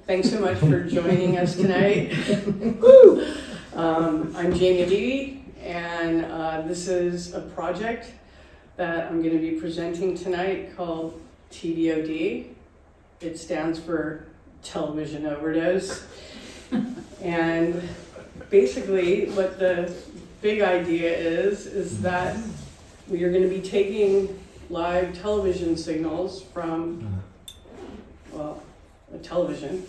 Thanks so much for joining us tonight. Woo! I'm Jaime Levy, and this is a project that I'm going to be presenting tonight called TVOD. It stands for television overdose. And basically what the big idea is that we are going to be taking live television signals from, well, a television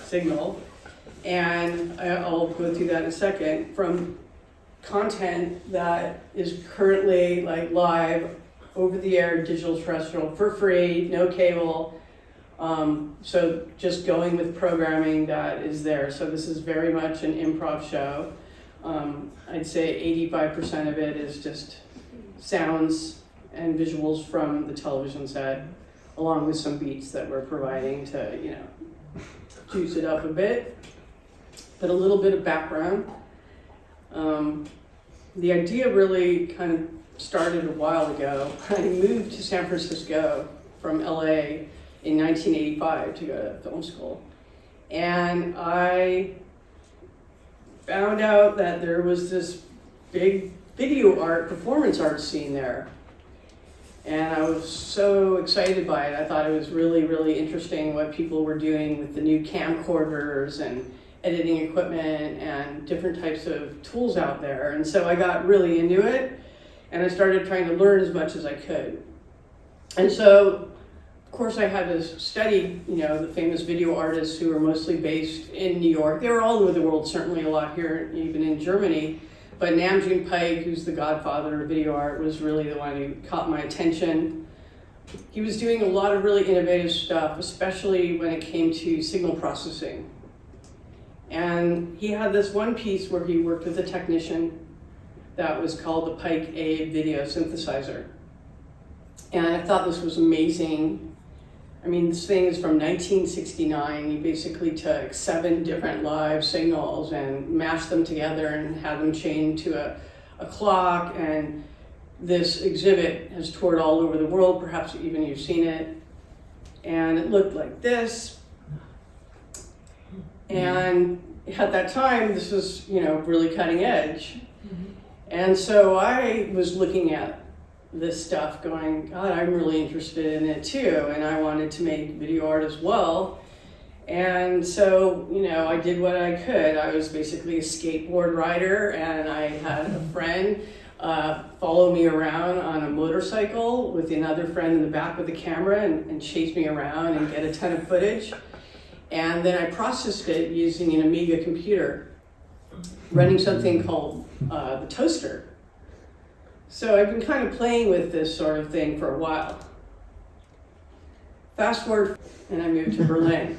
signal, and I'll go through that in a second, from content that is currently like live, over the air, digital terrestrial, for free, no cable. So just going with programming that is there. So this is very much an improv show. I'd say 85% of it is just sounds and visuals from the television set, along with some beats that we're providing to, you know, juice it up a bit. But a little bit of background. The idea really kind of started a while ago. I moved to San Francisco from LA in 1985 to go to film school. And I found out that there was this big video art, performance art scene there. And I was so excited by it. I thought it was really, really interesting what people were doing with the new camcorders and editing equipment and different types of tools out there. And so I got really into it, and I started trying to learn as much as I could. And so, of course, I had to study, you know, the famous video artists who were mostly based in New York. They were all over the world, certainly a lot here, even in Germany. But Namjoon Paik, who's the godfather of video art, was really the one who caught my attention. He was doing a lot of really innovative stuff, especially when it came to signal processing. And he had this one piece where he worked with a technician that was called the Paik A video synthesizer. And I thought this was amazing. I mean, this thing is from 1969. He basically took 7 different live signals and mashed them together and had them chained to a clock. And this exhibit has toured all over the world. Perhaps even you've seen it. And it looked like this. And at that time, this was, you know, really cutting edge. And so I was looking at this stuff going, God, I'm really interested in it too. And I wanted to make video art as well. And so, you know, I did what I could. I was basically a skateboard rider, and I had a friend follow me around on a motorcycle with another friend in the back with a camera and chase me around and get a ton of footage. And then I processed it using an Amiga computer, running something called the toaster. So I've been kind of playing with this sort of thing for a while. Fast forward, and I moved to Berlin.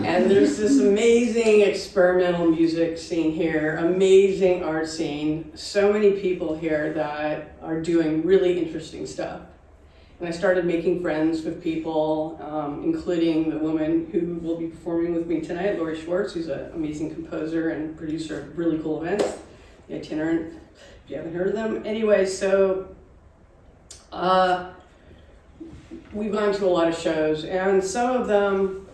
And there's this amazing experimental music scene here, amazing art scene, so many people here that are doing really interesting stuff. And I started making friends with people, including the woman who will be performing with me tonight, Laurie Schwartz, who's an amazing composer and producer of really cool events, The Itinerant, if you haven't heard of them. Anyway, so we've gone to a lot of shows, and some of them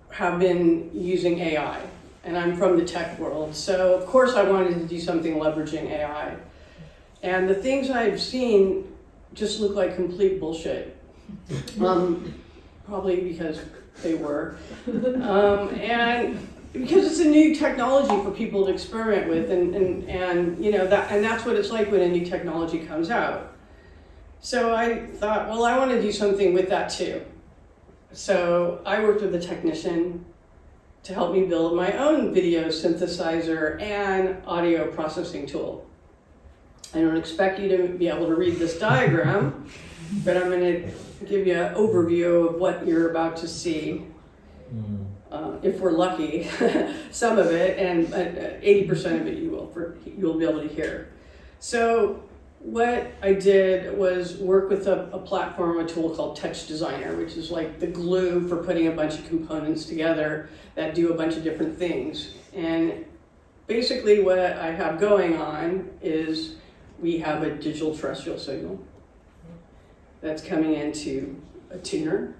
have been using AI. And I'm from the tech world, so of course I wanted to do something leveraging AI. And the things I've seen just look like complete bullshit. Probably because they were. And because it's a new technology for people to experiment with, and you know, that's what it's like when a new technology comes out. So I thought, well, I want to do something with that too. So I worked with a technician to help me build my own video synthesizer and audio processing tool. I don't expect you to be able to read this diagram, but I'm going to give you an overview of what you're about to see. If we're lucky, some of it, and 80% of it you'll be able to hear. So what I did was work with a platform, a tool called TouchDesigner, which is like the glue for putting a bunch of components together that do a bunch of different things. And basically what I have going on is we have a digital terrestrial signal that's coming into a tuner,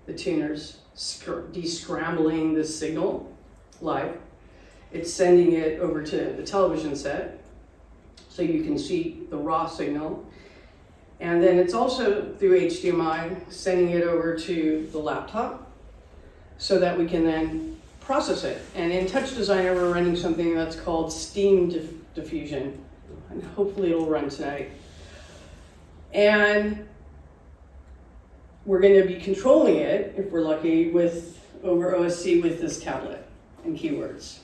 the tuner's descrambling the signal live. It's sending it over to the television set so you can see the raw signal. And then it's also through HDMI sending it over to the laptop so that we can then process it. And in TouchDesigner, we're running something that's called Steam Diffusion, and hopefully it'll run tonight. And we're going to be controlling it, if we're lucky, over OSC with this tablet and keywords.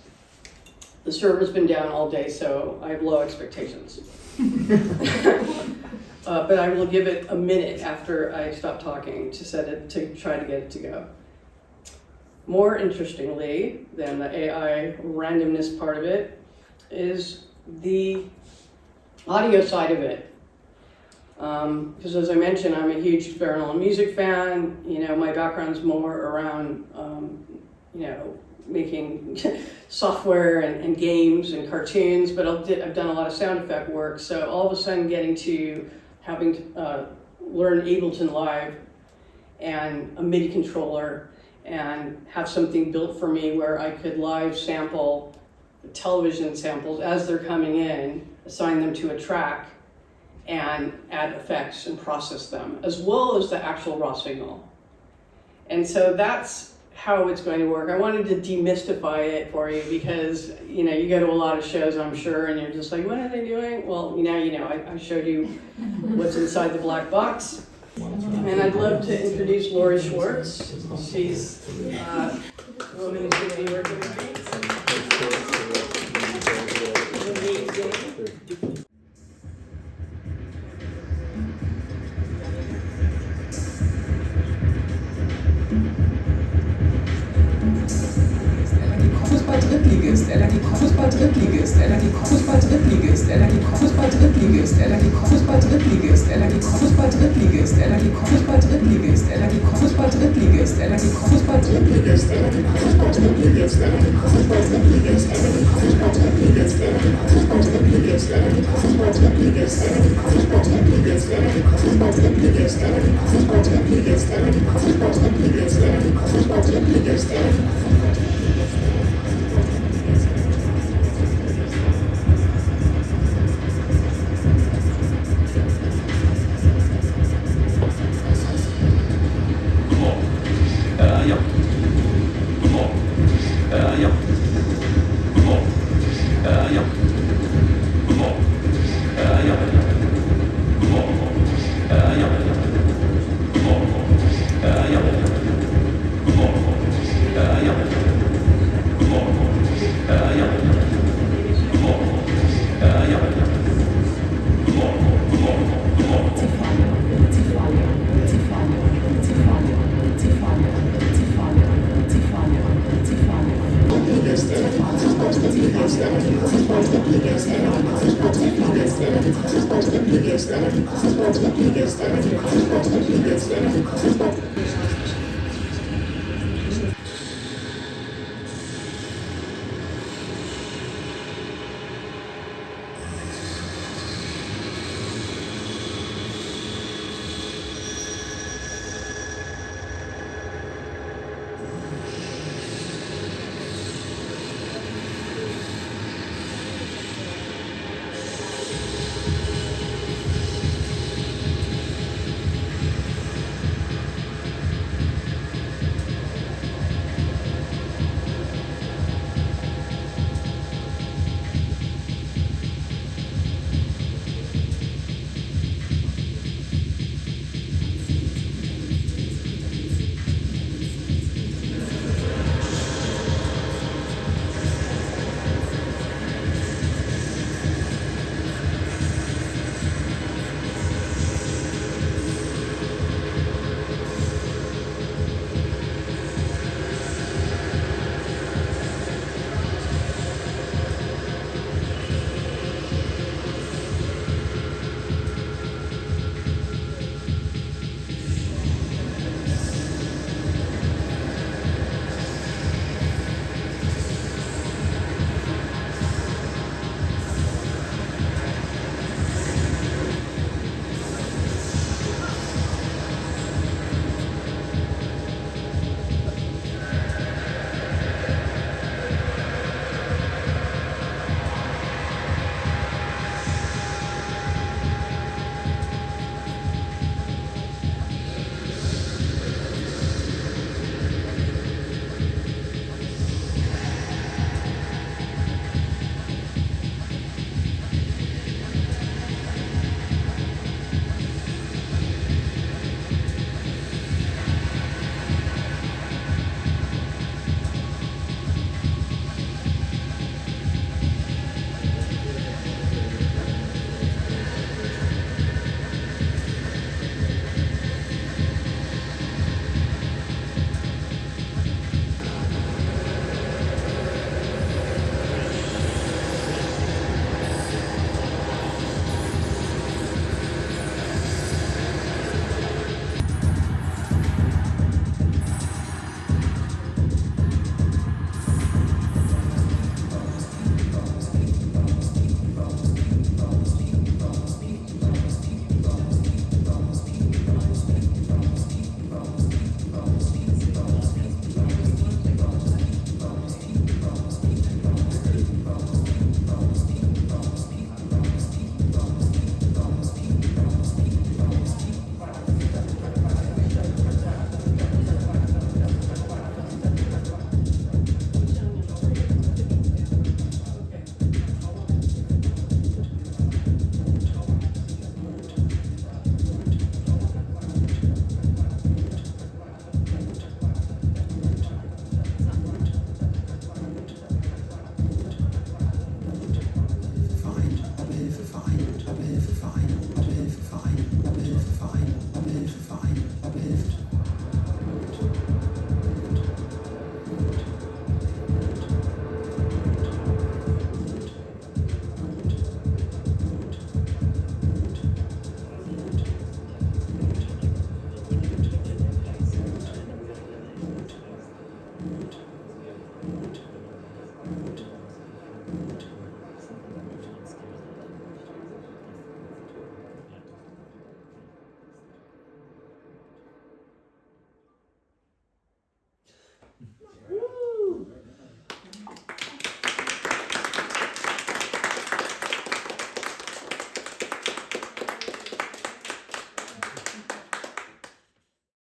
The server's been down all day, so I have low expectations. But I will give it a minute after I stop talking to try to get it to go. More interestingly than the AI randomness part of it is the audio side of it. Because as I mentioned, I'm a huge experimental music fan. My background's more around, making software and games and cartoons, but I've done a lot of sound effect work. So all of a sudden getting to having to learn Ableton Live and a MIDI controller and have something built for me where I could live sample the television samples as they're coming in, assign them to a track, and add effects and process them, as well as the actual raw signal. And so that's how it's going to work. I wanted to demystify it for you because, you go to a lot of shows, I'm sure, and you're just like, what are they doing? Well, now you know. I showed you what's inside the black box. And I'd love to introduce Laurie Schwartz. She's the woman who's going to be working with me. Fußball-Drittligist, Fußball-Drittligist, Fußball-Drittligist, Fußball-Drittligist, Fußball-Drittligist, Fußball-Drittligist, Fußball-Drittligist, Fußball-Drittligist, Fußball-Drittligist, Fußball-Drittligist, Fußball-Drittligist, Fußball-Drittligist, Fußball-Drittligist, Fußball-Drittligist, Fußball-Drittligist, Fußball-Drittligist, Fußball-Drittligist, Ja.